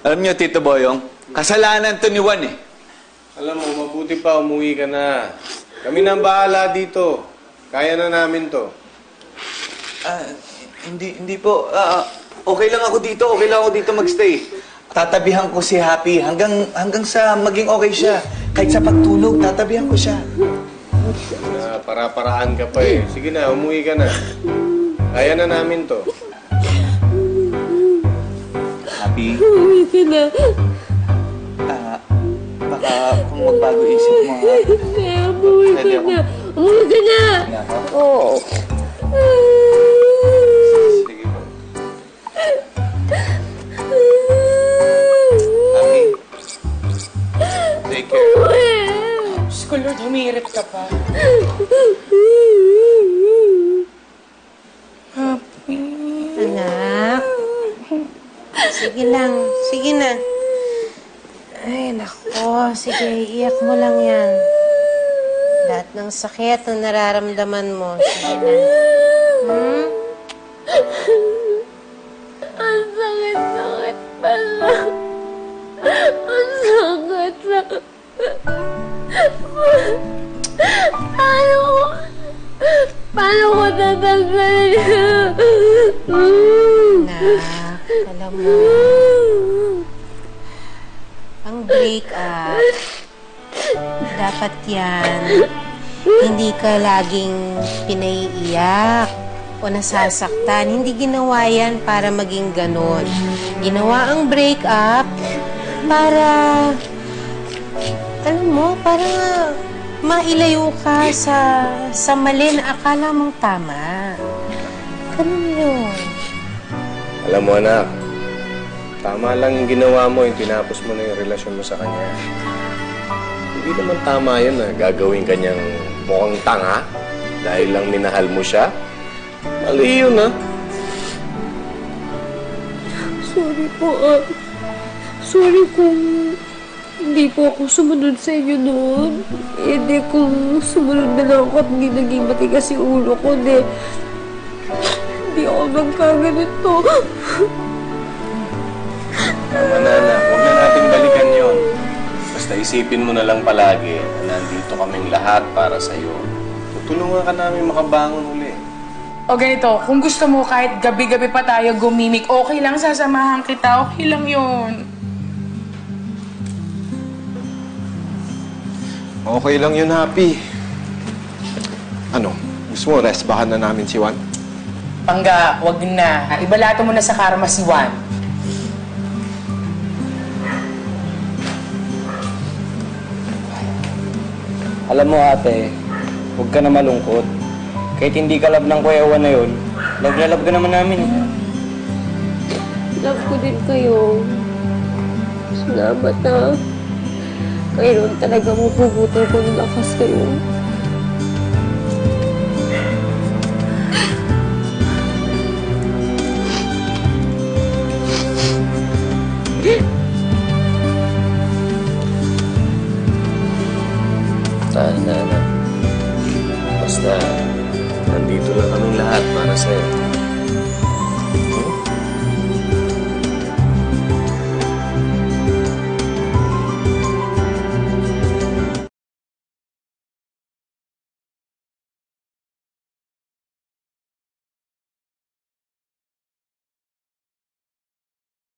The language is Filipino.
Alam niyo, Tito Boyong, kasalanan to ni Juan eh. Alam mo, mabuti pa umuwi ka na. Kami nang bahala dito. Kaya na namin to. Hindi po. Okay lang ako dito. Okay lang ako dito magstay. Tatabihan ko si Happy hanggang sa maging okay siya. Kahit sa pagtulog, tatabihan ko siya. Para-paraan ka pa eh. Sige na, umuwi ka na. Kaya na namin to. Happy? Umuwi ka na. Baka kung magbago isip mo, ha? Umuwi ka na. Umuwi ka na! Oo. Sige po. Happy? Take care. Diyos ko, Lord, humirit ka pa. Happy. Anak. Sige lang. Sige na. Ay, nako. Sige, iyak mo lang yan. Lahat ng sakit na nararamdaman mo. Sige na. Ang sakit-sakit pala. Ang sakit-sakit. Paano ko tatanggalin? Anak, alam mo, ang break-up, dapat yan, hindi ka laging pinaiiyak o nasasaktan. Hindi ginawa yan para maging ganon. Ginawa ang break-up para, alam mo, para mailayo ka sa mali na akala mong tama. Ganun yun. Alam mo, anak, tama lang yung ginawa mo, yung tinapos mo na yung relasyon mo sa kanya. Hindi naman tama yun na gagawin kanyang mukhang tanga dahil lang minahal mo siya. Mali yun, ha? Sorry po, sorry kung hindi po ako sumunod sa inyo noon. Hindi kung sumunod na lang ako at hindi naging matigas yung ulo ko. Hindi ako magkaganito. Tama na, anak. Huwag na natin balikan yon. Basta isipin mo na lang palagi na nandito kaming lahat para sa'yo. Tutulungan ka namin makabangon uli. O ganito, kung gusto mo kahit gabi-gabi pa tayo gumimik, okay lang, sasamahan kita. Okay lang yun. Okay lang yun, Happy. Ano? Gusto mo, restbahan na namin si Juan? Pangga, wag na. Ibalato mo na sa karma si Juan. Alam mo, ate, huwag ka na malungkot. Kahit hindi ka love ng Kuya Juan na yun, love na love ka naman namin. Love ko din kayo. Salamat na. Kayo talaga mapubuto ko ng lakas kayo. Sana na. Basta, nandito lang kaming lahat para sa'yo.